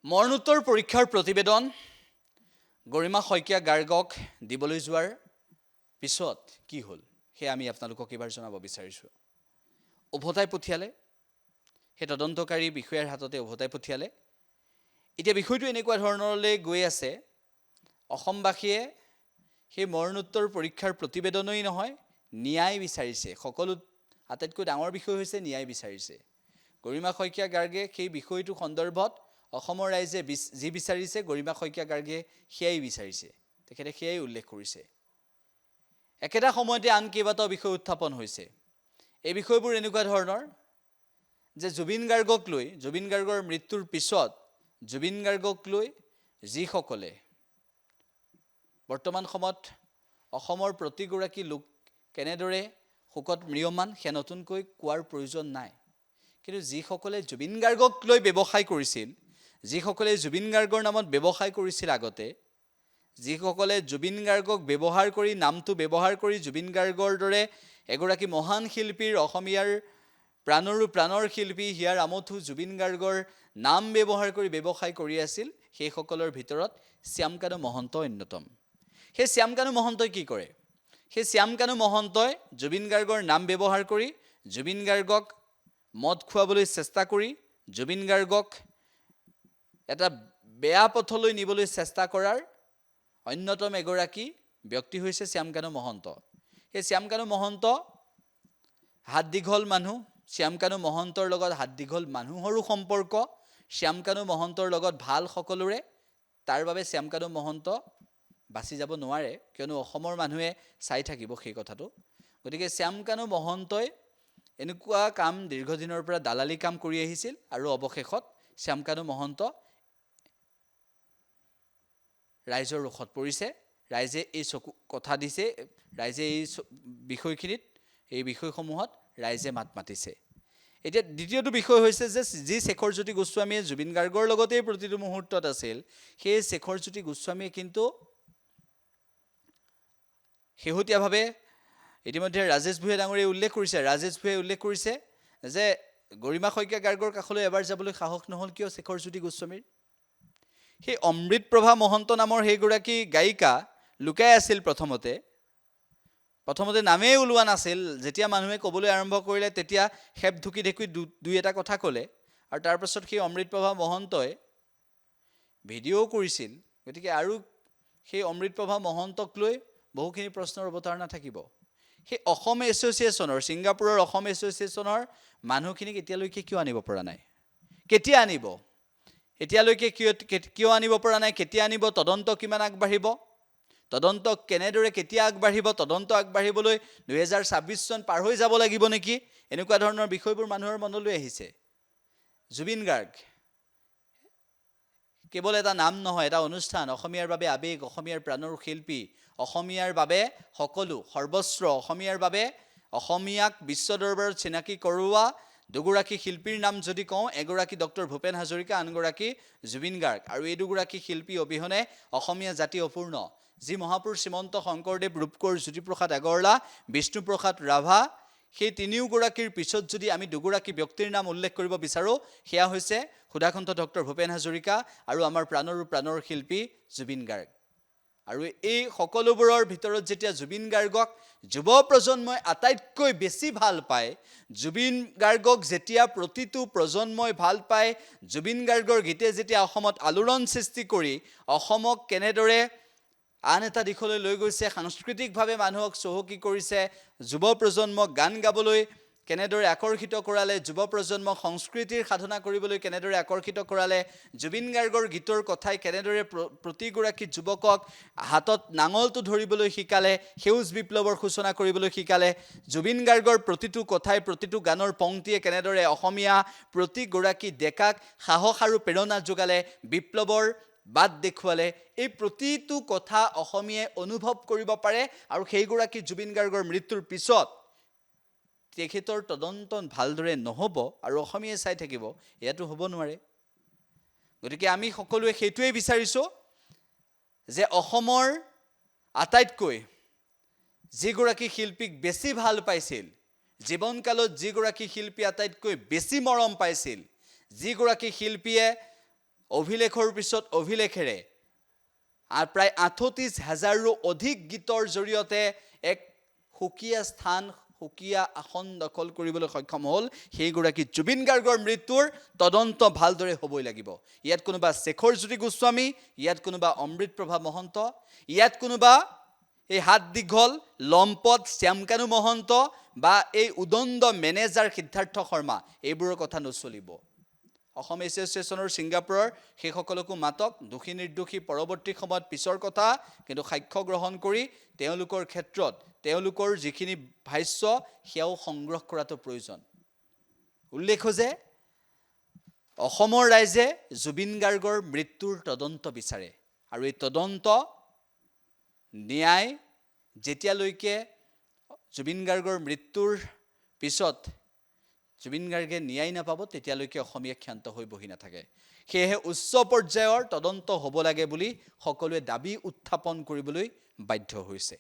মৰণোত্তৰ পৰীক্ষাৰ প্ৰতিবেদন গৰিমা শইকীয়া গাৰ্গক দিবলৈ যোৱাৰ পিছত কি হ'ল হে আমি আপোনালোকক এবাৰ জনাব বিচাৰিছো। উভতাই পঠিয়ালে, হে তদন্তকাৰী বিষয়াৰ হাততে উভতাই পঠিয়ালে। এতিয়া বিষয়টো এনেকুৱা ধৰণলৈ গৈ আছে, অসমবাসীয়ে সেই মৰণোত্তৰ পৰীক্ষাৰ প্ৰতিবেদনেই নহয়, ন্যায় বিচাৰিছে। সকলো আটাইতকৈ ডাঙৰ বিষয় হৈছে ন্যায় বিচাৰিছে। গৰিমা শইকীয়া গাৰ্গে সেই বিষয়টো সন্দৰ্ভত অসমৰ ৰাইজে যি বিচাৰিছে, গৰিমা শইকীয়া গাৰ্গে সেয়াই বিচাৰিছে। তেখেতে সেয়াই উল্লেখ কৰিছে। একেটা সময়তে আন কেইবাটাও বিষয় উত্থাপন হৈছে। এই বিষয়বোৰ এনেকুৱা ধৰণৰ যে জুবিন গাৰ্গক লৈ, জুবিন গাৰ্গৰ মৃত্যুৰ পিছত জুবিন গাৰ্গক লৈ যিসকলে বৰ্তমান সময়ত অসমৰ প্ৰতিগৰাকী লোক কেনেদৰে শোকত ম্ৰিয়মান সেয়া নতুনকৈ কোৱাৰ প্ৰয়োজন নাই। কিন্তু যিসকলে জুবিন গাৰ্গক লৈ ব্যৱসায় কৰিছিল, যিসকলে জুবিন গাৰ্গৰ নামত ব্যৱসায় কৰিছিল আগতে, যিসকলে জুবিন গাৰ্গক ব্যৱহাৰ কৰি, নামটো ব্যৱহাৰ কৰি জুবিন গাৰ্গৰ দৰে এগৰাকী মহান শিল্পীৰ, অসমীয়াৰ প্ৰাণৰো প্ৰাণৰ শিল্পী হিয়াৰ আমঠু জুবিন গাৰ্গৰ নাম ব্যৱহাৰ কৰি ব্যৱসায় কৰি আছিল, সেইসকলৰ ভিতৰত শ্যামকানু মহন্ত অন্যতম। সেই শ্যামকানু মহন্তই কি কৰে? সেই শ্যামকানু মহন্তই জুবিন গাৰ্গৰ নাম ব্যৱহাৰ কৰি জুবিন গাৰ্গক মদ খুৱাবলৈ চেষ্টা কৰি, জুবিন গাৰ্গক এটা বেয়া পথলৈ নিবলৈ চেষ্টা কৰাৰ অন্যতম এগৰাকী ব্যক্তি হৈছে শ্যামকানু মহন্ত। সেই শ্যামকানু মহন্ত হাত দীঘল মানুহ, শ্যামকানু মহন্তৰ লগত হাত দীঘল মানুহৰো সম্পৰ্ক, শ্যামকানু মহন্তৰ লগত ভাল সকলোৰে। তাৰ বাবে শ্যামকানু মহন্ত বাচি যাব নোৱাৰে, কিয়নো অসমৰ মানুহে চাই থাকিব সেই কথাটো। গতিকে শ্যামকানু মহন্তই এনেকুৱা কাম দীৰ্ঘদিনৰ পৰা দালালি কাম কৰি আহিছিল, আৰু অৱশেষত শ্যামকানু মহন্ত ৰাইজৰ ৰোষত পৰিছে। ৰাইজে এই চকু কথা দিছে, ৰাইজে এই বিষয়খিনিত, এই বিষয়সমূহত ৰাইজে মাত মাতিছে। এতিয়া দ্বিতীয়টো বিষয় হৈছে যে যি শেখৰজ্যোতি গোস্বামীয়ে জুবিন গাৰ্গৰ লগতেই প্ৰতিটো মুহূৰ্তত আছিল, সেই শেখৰজ্যোতি গোস্বামীয়ে কিন্তু শেহতীয়াভাৱে ইতিমধ্যে ৰাজেশ ভূঞা ডাঙৰীয়াই উল্লেখ কৰিছে যে গৰিমা শইকীয়া গাৰ্গৰ কাষলৈ এবাৰ যাবলৈ সাহস নহ'ল কিয় শেখৰজ্যোতি গোস্বামীৰ? সেই অমৃতপ্ৰভা মহন্ত নামৰ সেইগৰাকী গায়িকা লুকাই আছিল প্ৰথমতে নামেই ওলোৱা নাছিল। যেতিয়া মানুহে ক'বলৈ আৰম্ভ কৰিলে তেতিয়া খেপ ঢুকি ঢেকুই দুই এটা কথা ক'লে, আৰু তাৰপাছত সেই অমৃতপ্ৰভা মহন্তই ভিডিঅ'ও কৰিছিল। গতিকে আৰু সেই অমৃতপ্ৰভা মহন্তক লৈ বহুখিনি প্ৰশ্নৰ অৱতাৰণা থাকিব। সেই অসম এছ'চিয়েশ্যনৰ, ছিংগাপুৰৰ অসম এছ'চিয়েশ্যনৰ মানুহখিনিক এতিয়ালৈকে কিয় আনিব পৰা নাই? কেতিয়া আনিব? এতিয়ালৈকে কিয় আনিব পৰা নাই? কেতিয়া আনিব? তদন্ত কিমান আগবাঢ়িব? তদন্ত কেনেদৰে কেতিয়া আগবাঢ়িব? তদন্ত আগবাঢ়িবলৈ 2026 চন পাৰ হৈ যাব লাগিব নেকি? এনেকুৱা ধৰণৰ বিষয়বোৰ মানুহৰ মনলৈ আহিছে। জুবিন গাৰ্গ কেৱল এটা নাম নহয়, এটা অনুষ্ঠান, অসমীয়াৰ বাবে আৱেগ, অসমীয়াৰ প্ৰাণৰ শিল্পী, অসমীয়াৰ বাবে সকলো সৰ্বস্ব, অসমীয়াৰ বাবে অসমীয়াক বিশ্ব দৰবাৰত চিনাকি কৰোৱা দুগৰাকী শিল্পীৰ নাম যদি কওঁ, এগৰাকী ডক্টৰ ভূপেন হাজৰিকা, আনগৰাকী জুবিন গাৰ্গ। আৰু এই দুগৰাকী শিল্পী অবিহনে অসমীয়া জাতি অপূৰ্ণ। যি মহাপুৰুষ শ্ৰীমন্ত শংকৰদেৱ, ৰূপকোঁৱৰ জ্যোতিপ্ৰসাদ আগৰৱালা, বিষ্ণুপ্ৰসাদ ৰাভা, সেই তিনিওগৰাকীৰ পিছত যদি আমি দুগৰাকী ব্যক্তিৰ নাম উল্লেখ কৰিব বিচাৰোঁ, সেয়া হৈছে সুধাকণ্ঠ ডক্টৰ ভূপেন হাজৰিকা আৰু আমাৰ প্ৰাণৰ শিল্পী জুবিন গাৰ্গ। আৰু এই সকলোবোৰৰ ভিতৰত যেতিয়া জুবিন গাৰ্গক যুৱ প্ৰজন্মই আটাইতকৈ বেছি ভাল পায়, জুবিন গাৰ্গক যেতিয়া প্ৰতিটো প্ৰজন্মই ভাল পায়, জুবিন গাৰ্গৰ গীতে যেতিয়া অসমত আলোড়ন সৃষ্টি কৰি অসমক কেনেদৰে আন এটা দিশলৈ লৈ গৈছে, সাংস্কৃতিকভাৱে মানুহক চহকী কৰিছে, যুৱ প্ৰজন্মক গান গাবলৈ কেনেদৰে আকৰ্ষিত কৰালে, যুৱ প্ৰজন্মক সংস্কৃতিৰ সাধনা কৰিবলৈ কেনেদৰে আকৰ্ষিত কৰালে, জুবিন গাৰ্গৰ গীতৰ কথাই কেনেদৰে প্ৰতিগৰাকী যুৱকক হাতত নাঙলটো ধৰিবলৈ শিকালে, সেউজ বিপ্লৱৰ সূচনা কৰিবলৈ শিকালে, জুবিন গাৰ্গৰ প্ৰতিটো কথাই, প্ৰতিটো গানৰ পংক্তিয়ে কেনেদৰে অসমীয়া প্ৰতিগৰাকী ডেকাক সাহস আৰু প্ৰেৰণা যোগালে, বিপ্লৱৰ বাট দেখুৱালে, এই প্ৰতিটো কথা অসমীয়াই অনুভৱ কৰিব পাৰে। আৰু সেইগৰাকী জুবিন গাৰ্গৰ মৃত্যুৰ পিছত তেখেতৰ তদন্ত ভালদৰে নহ'ব আৰু অসমীয়াই চাই থাকিব, এয়াতো হ'ব নোৱাৰে। গতিকে আমি সকলোৱে সেইটোৱেই বিচাৰিছোঁ যে অসমৰ আটাইতকৈ যিগৰাকী শিল্পীক বেছি ভাল পাইছিল, জীৱনকালত যিগৰাকী শিল্পী আটাইতকৈ বেছি মৰম পাইছিল, যিগৰাকী শিল্পীয়ে অভিলেখৰ পিছত অভিলেখেৰে প্ৰায় 38,000ৰো অধিক গীতৰ জৰিয়তে এক সুকীয়া স্থান সুকীয়া আসন দখল কৰিবলৈ সক্ষম হ'ল সেইগৰাকী জুবিন গাৰ্গৰ মৃত্যুৰ তদন্ত ভালদৰে হ'বই লাগিব ইয়াত কোনোবা শেখৰ জ্যোতি গোস্বামী ইয়াত কোনোবা অমৃতপ্ৰভা মহন্ত ইয়াত কোনোবা এই হাত দীঘল লম্পট শ্যামকানু মহন্ত বা এই উদণ্ড মেনেজাৰ সিদ্ধাৰ্থ শৰ্মা এইবোৰৰ কথা নচলিব অসম এছ'চিয়েশ্যনৰ ছিংগাপুৰৰ সেইসকলকো মাতক দোষী নিৰ্দোষী পৰৱৰ্তী সময়ত পিছৰ কথা কিন্তু সাক্ষ্য গ্ৰহণ কৰি তেওঁলোকৰ ক্ষেত্ৰত তেওঁলোকৰ যিখিনি ভাষ্য সেয়াও সংগ্ৰহ কৰাটো প্ৰয়োজন উল্লেখ্য যে অসমৰ ৰাইজে জুবিন গাৰ্গৰ মৃত্যুৰ তদন্ত বিচাৰে আৰু এই তদন্ত ন্যায় যেতিয়ালৈকে জুবিন গাৰ্গৰ মৃত্যুৰ পিছত জুবিন গাৰ্গে ন্যায় নাপাব তেতিয়ালৈকে অসমীয়া ক্ষান্ত হৈ বহি নাথাকে সেয়েহে উচ্চ পৰ্যায়ৰ তদন্ত হ'ব লাগে বুলি সকলোৱে দাবী উত্থাপন কৰিবলৈ বাধ্য হৈছে